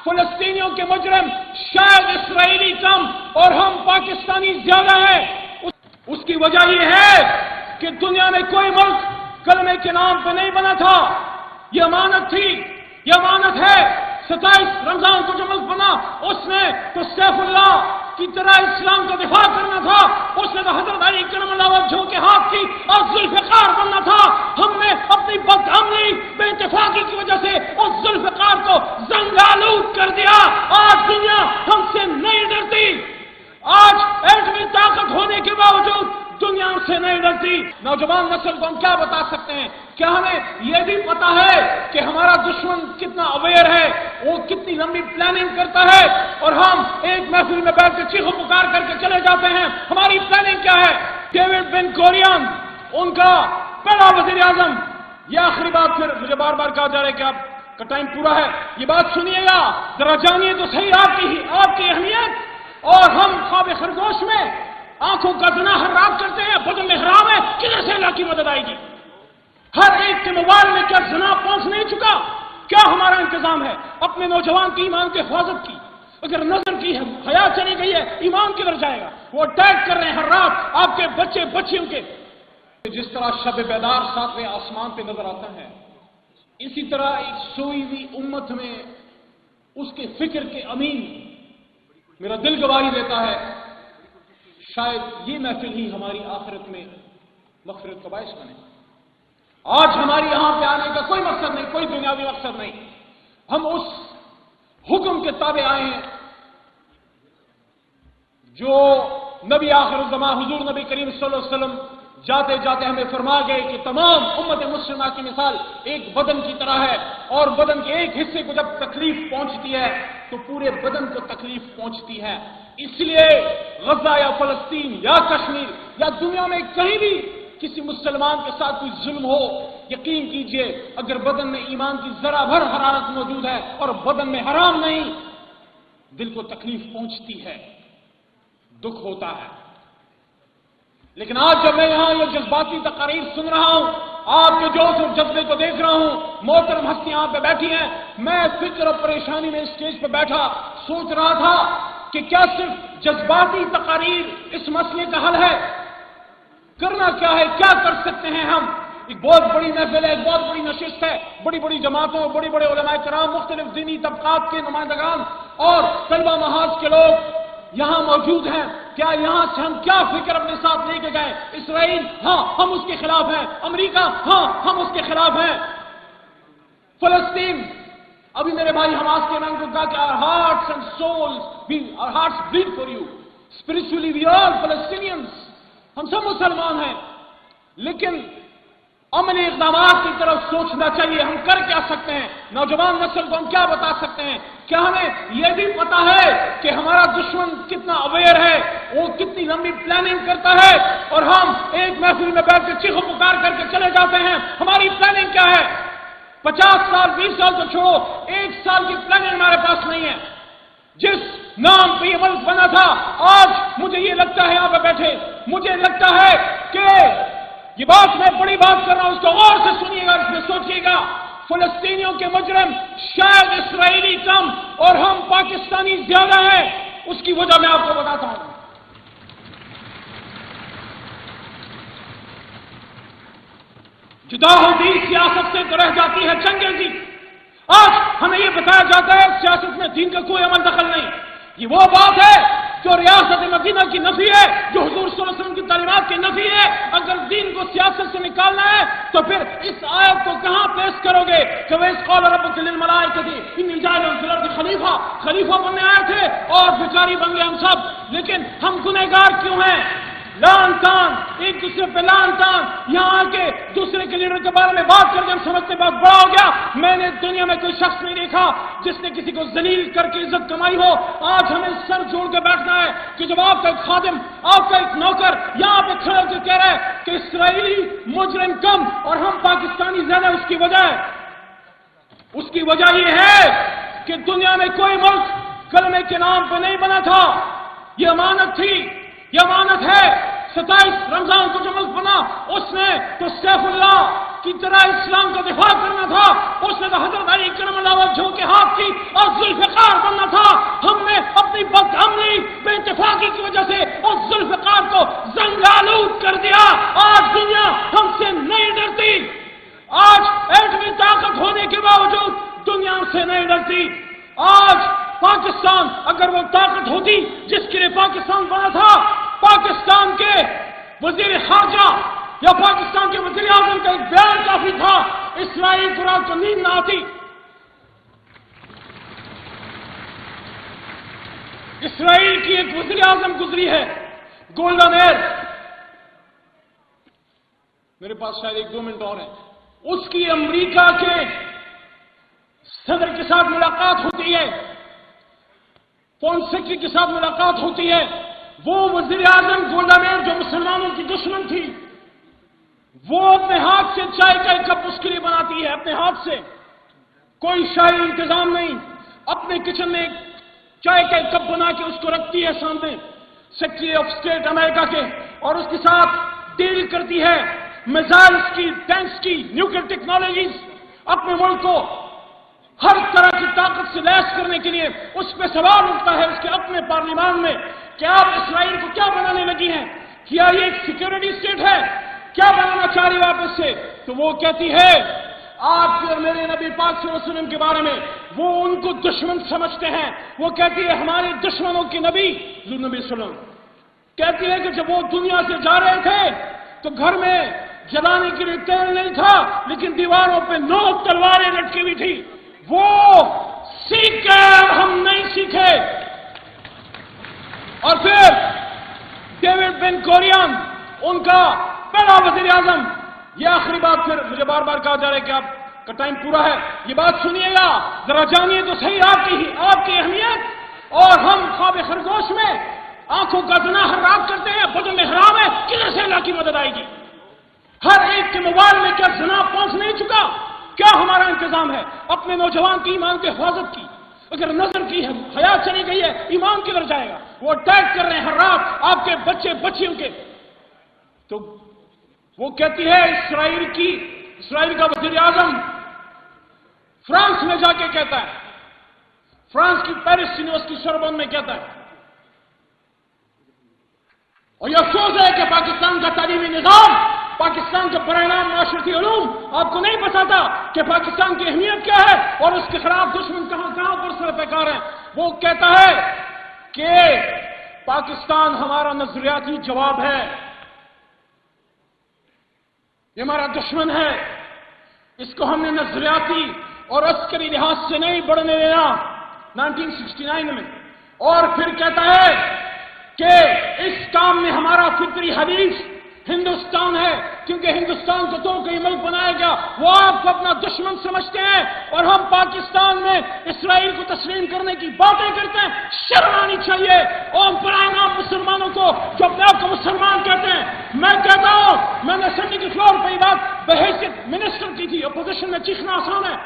فلسطینیوں کے مجرم شاید اسرائیلی کم اور ہم پاکستانی زیادہ ہیں۔ اس کی وجہ یہ ہے کہ دنیا میں کوئی ملک کلمے کے نام پہ نہیں بنا تھا۔ یہ امانت تھی، یہ امانت ہے۔ 27 رمضان کو جو ملک بنا اس نے تو سیف اللہ کی طرح اسلام کا دفاع کرنا تھا، اس نے تو حضرت علی کرم اللہ وجہہ کے ہاتھ کی اور ذوالفقار بننا تھا۔ ہم نے اپنی بدعملی بے اتفاقی کی وجہ سے اس ذوالفقار کو زنگآلود کر دیا۔ آج دنیا ہم سے نہیں ڈرتی، آج ایٹمی طاقت ہونے کے باوجود دنیا ہم سے نہیں ڈرتی۔ نوجوان نسل کو ہم کیا بتا سکتے ہیں؟ کیا ہمیں یہ بھی پتا ہے کہ ہمارا دشمن کتنا اویئر ہے، وہ کتنی لمبی پلاننگ کرتا ہے، اور ہم ایک محفل میں بیٹھ کے چیخ و پکار کر کے چلے جاتے ہیں؟ ہماری پلاننگ کیا ہے؟ ڈیوڈ بن گورین ان کا پہلا وزیر اعظم، یہ آخری بات، پھر مجھے بار بار کہا جا رہا ہے کہ آپ کا ٹائم پورا ہے، یہ بات سنیے گا ذرا، جانیے تو صحیح آپ کی اہمیت۔ اور ہم خواب خرگوش میں آنکھوں کا زنا ہر رات کرتے ہیں، بدن میں حرام ہے، کدھر سے اللہ کی مدد آئے گی؟ ہر ایک کے موبائل میں کیا زنا پہنچ نہیں چکا؟ کیا ہمارا انتظام ہے اپنے نوجوان کی ایمان کی حفاظت کی؟ اگر نظر کی ہے حیا چلی گئی ہے، ایمان کدھر جائے گا؟ وہ اٹیک کر رہے ہیں ہر رات آپ کے بچے بچیوں کے۔ جس طرح شب بیدار 7ویں آسمان پہ نظر آتا ہے، اسی طرح ایک سوئی ہوئی امت میں اس کے فکر کے امین میرا دل گواہی دیتا ہے، شاید یہ محفل ہی ہماری آخرت میں مغفرت کا باعث بنے۔ آج ہماری یہاں پہ آنے کا کوئی مقصد نہیں، کوئی دنیاوی مقصد نہیں، ہم اس حکم کے تابع آئے ہیں جو نبی آخر الزمان حضور نبی کریم صلی اللہ علیہ وسلم جاتے جاتے ہمیں فرما گئے کہ تمام امت مسلمہ کی مثال ایک بدن کی طرح ہے، اور بدن کے ایک حصے کو جب تکلیف پہنچتی ہے تو پورے بدن کو تکلیف پہنچتی ہے۔ اس لیے غزہ یا فلسطین یا کشمیر یا دنیا میں کہیں بھی کسی مسلمان کے ساتھ کوئی ظلم ہو، یقین کیجئے اگر بدن میں ایمان کی ذرا بھر حرارت موجود ہے اور بدن میں حرام نہیں، دل کو تکلیف پہنچتی ہے، دکھ ہوتا ہے۔ لیکن آج جب میں یہاں یہ جذباتی تقاریر سن رہا ہوں، آپ کے جوش اور جذبے کو دیکھ رہا ہوں، محترم ہستیاں یہاں پہ بیٹھی ہیں، میں فکر اور پریشانی میں اسٹیج پہ بیٹھا سوچ رہا تھا کہ کیا صرف جذباتی تقاریر اس مسئلے کا حل ہے؟ کرنا کیا ہے؟ کیا کر سکتے ہیں ہم؟ ایک بہت بڑی محفل ہے، ایک بہت بڑی نشست ہے، بڑی بڑی جماعتوں، بڑے بڑے علماء کرام، مختلف دینی طبقات کے نمائندگان اور طلبہ محاذ کے لوگ یہاں موجود ہیں۔ کیا یہاں سے ہم کیا فکر اپنے ساتھ لے کے گئے؟ اسرائیل، ہاں ہم اس کے خلاف ہیں۔ امریکہ، ہاں ہم اس کے خلاف ہیں۔ فلسطین، ابھی میرے بھائی حماس کے میں نے کہا کہ our hearts and souls, our hearts bleed for you. Spiritually we are Palestinians. ہم سب مسلمان ہیں، لیکن عملی اقدامات کی طرف سوچنا چاہیے۔ ہم کر کیا سکتے ہیں؟ نوجوان نسل کو ہم کیا بتا سکتے ہیں؟ کیا ہمیں یہ بھی پتا ہے کہ ہمارا دشمن کتنا اویئر ہے، وہ کتنی لمبی پلاننگ کرتا ہے، اور ہم ایک محفل میں بیٹھ کے چیخ و پکار کر کے چلے جاتے ہیں؟ ہماری پلاننگ کیا ہے؟ 50 سال 20 سال تو چھوڑو، 1 سال کی پلاننگ ہمارے پاس نہیں ہے۔ جس نام پہ یہ ملک بنا تھا، آج مجھے یہ لگتا ہے یہاں پہ بیٹھے، مجھے لگتا ہے کہ یہ بات میں بڑی بات کر رہا ہوں، اس کو غور سے سنیے گا، اس میں سوچیے گا۔ فلسطینیوں کے مجرم شاید اسرائیلی کم اور ہم پاکستانی زیادہ ہیں۔ اس کی وجہ میں آپ کو بتاتا ہوں۔ جدا ہوتی سیاست سے تو رہ جاتی ہے جنگ ازی۔ آج ہمیں یہ بتایا جاتا ہے سیاست میں دین کا کوئی عمل دخل نہیں۔ یہ وہ بات ہے جو ریاست مدینہ کی نفی ہے، جو حضور صلی اللہ علیہ وسلم کی تعلیمات کی نفی ہے۔ اگر دین کو سیاست سے نکالنا ہے تو پھر اس آیت کو کہاں پیش کرو گے کہ وَإِذْ قَالَ رَبُّكَ لِلْمَلَائِكَةِ إِنِّي جَاعِلٌ فِي الْأَرْضِ خلیفہ بننے آئے تھے اور بھکاری بن گئے ہم سب۔ لیکن ہم گنہگار کیوں ہیں؟ لان تان، ایک دوسرے پہ لان تان، یہاں آ کے دوسرے کے لیڈر کے بارے میں بات کر کے ہم سمجھتے بہت بڑا ہو گیا۔ میں نے دنیا میں کوئی شخص نہیں دیکھا جس نے کسی کو ذلیل کر کے عزت کمائی ہو۔ آج ہمیں سر جوڑ کے بیٹھنا ہے کہ جب آپ کا ایک خادم، آپ کا ایک نوکر یہاں پہ کھڑا ہو کے کہہ رہا ہے کہ اسرائیلی مجرم کم اور ہم پاکستانی زیادہ، اس کی وجہ یہ ہے کہ دنیا میں کوئی ملک کلمے کے نام پہ نہیں بنا تھا۔ یہ امانت تھی، یہ امانت ہے۔ 27 رمضان کو جو ملک بنا اس نے تو سیف اللہ کی طرح اسلام کا دفاع کرنا تھا، اس مقصد حضرت علی کرم اللہ وجہہ کے ہاتھ کی اور ذوالفقار بننا تھا. ہم نے اپنی بدعملی بے اتفاقی کی وجہ سے اس ذوالفقار کو زنگالود کر دیا. آج دنیا ہم سے نہیں ڈرتی. آج ایٹمی طاقت ہونے کے باوجود دنیا سے نہیں ڈرتی. آج پاکستان اگر وہ طاقت ہوتی جس کے لیے پاکستان بنا تھا، پاکستان کے وزیر خارجہ یا پاکستان کے وزیر اعظم کا ایک بیان کافی تھا. اسرائیل کو رات کو نیند نہ آتی. اسرائیل کی ایک وزیر اعظم گزری ہے، گولڈا میئر. میرے پاس شاید 1-2 منٹ اور ہیں. اس کی امریکہ کے صدر کے ساتھ ملاقات ہوتی ہے، فورن سیکرٹری کے ساتھ ملاقات ہوتی ہے. وہ وزیر اعظم گولڈا میئر جو مسلمانوں کی دشمن تھی، وہ اپنے ہاتھ سے چائے کا ایک کپ اس کے لیے بناتی ہے. اپنے ہاتھ سے، کوئی شاہی انتظام نہیں. اپنے کچن میں چائے کا ایک کپ بنا کے اس کو رکھتی ہے سامنے سیکرٹری آف اسٹیٹ امریکہ کے، اور اس کے ساتھ ڈیل کرتی ہے میزائلز کی، ٹینکس کی، نیوکلیئر ٹیکنالوجیز. اپنے ملک کو ہر طرح کی طاقت سے لیس کرنے کے لیے اس پہ سوال اٹھتا ہے اس کے اپنے پارلیمان میں کہ آپ اسرائیل کو کیا بنانے لگی ہیں؟ کیا یہ ایک سیکیورٹی اسٹیٹ ہے؟ کیا بنانا چاہ رہی واپس سے؟ تو وہ کہتی ہے آپ کے اور میرے نبی پاک صلی اللہ علیہ وسلم کے بارے میں وہ ان کو دشمن سمجھتے ہیں. وہ کہتی ہے ہمارے دشمنوں کے نبی نبی صلی اللہ علیہ وسلم کہتی ہے کہ جب وہ دنیا سے جا رہے تھے تو گھر میں جلانے کے لیے تیل نہیں تھا، لیکن دیواروں پہ 9 تلواریں لٹکی ہوئی تھی. وہ سیکھے اور ہم نہیں سیکھے. اور پھر ڈیوڈ بن گوریون ان کا پہلا وزیر اعظم. یہ آخری بات، پھر مجھے بار بار کہا جا رہا ہے کہ آپ کا ٹائم پورا ہے. یہ بات سنیے گا ذرا، جانیے تو صحیح آپ کی اہمیت. اور ہم خواب خرگوش میں آنکھوں کا زنا ہر رات کرتے ہیں، بدن میں حرام ہے، کدھر سے اللہ کی مدد آئے گی؟ ہر ایک کے موبائل میں کیا زنا پہنچ نہیں چکا؟ کیا ہمارا انتظام ہے اپنے نوجوان کی ایمان کی حفاظت کی؟ اگر نظر کی حیات چلی گئی ہے، ایمان کدھر جائے گا؟ وہ اٹیک کر رہے ہیں ہر رات آپ کے بچیوں کے. تو وہ کہتی ہے اسرائیل کا وزیر اعظم فرانس میں جا کے کہتا ہے، فرانس کی پیرس یونیورسٹی سوربن میں کہتا ہے، اور یہ افسوس ہے کہ پاکستان کا تعلیمی نظام، پاکستان کا برائے نام معاشرتی علوم آپ کو نہیں بتاتا کہ پاکستان کی اہمیت کیا ہے اور اس کے خلاف دشمن کہاں پر سر پیکار ہیں. وہ کہتا ہے کہ پاکستان ہمارا نظریاتی جواب ہے، یہ ہمارا دشمن ہے، اس کو ہم نے نظریاتی اور عسکری لحاظ سے نہیں بڑھنے دینا 1969 میں. اور پھر کہتا ہے کہ اس کام میں ہمارا فطری حریف ہندوستان ہے، کیونکہ ہندوستان کو تو کوئی ملک بنایا گیا، وہ آپ کو اپنا دشمن سمجھتے ہیں اور ہم پاکستان میں اسرائیل کو تسلیم کرنے کی باتیں کرتے ہیں. شرم آنی چاہیے اور برائے نام مسلمانوں کو جو اپنے آپ کو مسلمان کہتے ہیں. میں کہتا ہوں، میں نے اسمبلی کے فلور پہ یہ بات بحیثیت منسٹر کی تھی. اپوزیشن میں چیخنا آسان ہے،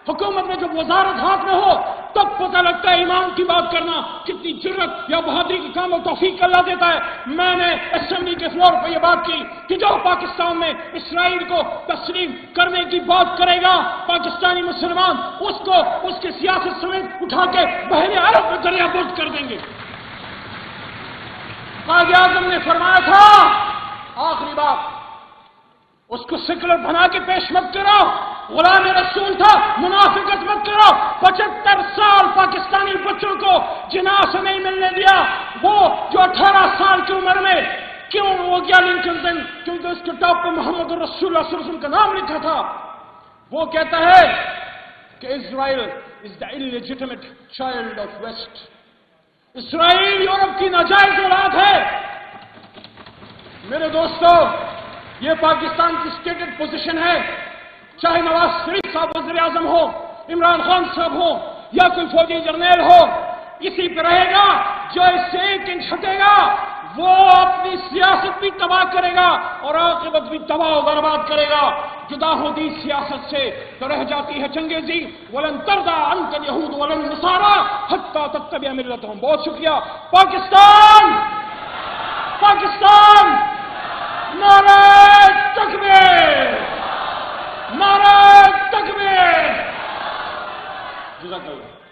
حکومت میں جب وزارت ہاتھ میں ہو تب پتہ لگتا ہے ایمان کی بات کرنا کتنی جرت یا بہادری کے کام اور توفیق اللہ دیتا ہے. میں نے اسمبلی کے فلور پہ یہ بات کی کہ جو پاکستان میں اسرائیل کو تسلیم کرنے کی بات کرے گا، پاکستانی مسلمان اس کو اس کی سیاست سمیت اٹھا کے بحر عرب میں دریا برد کر دیں گے. قائد اعظم نے فرمایا تھا آخری بات، اس کو سیکولر بنا کے پیش مت کرو، غلام رسول تھا، منافقت مت کرو. 75 سال پاکستانی بچوں کو جناح سے نہیں ملنے دیا. وہ جو 18 سال کی عمر میں کیوں ہو گیا لنکن دن؟ کیونکہ اس کے ٹاپ پہ محمد رسول اللہ صلی اللہ علیہ وسلم کا نام لکھا تھا. وہ کہتا ہے کہ Israel is the illegitimate child of west. Israel Europe کی ناجائز اولاد ہے. میرے دوستو، یہ پاکستان کی اسٹیٹڈ پوزیشن ہے. چاہے نواز شریف صاحب وزیر اعظم ہو، عمران خان صاحب ہو یا کوئی فوجی جرنیل ہو، اسی پہ رہے گا. جو اس سے 1 انچ ہٹے گا وہ اپنی سیاست بھی تباہ کرے گا اور عاقبت بھی تباہ و برباد کرے گا. جدا ہوتی سیاست سے تو رہ جاتی ہے چنگیزی. وَلَن تَرْضَىٰ عَنْكَ الْيَهُودُ وَلَا النَّصَارَىٰ حَتَّىٰ تَتَّبِعَ مِلَّتَهُمْ. بہت شکریہ. پاکستان نعرہ تکبیر، نعرہ تکبیر. جزاک اللہ.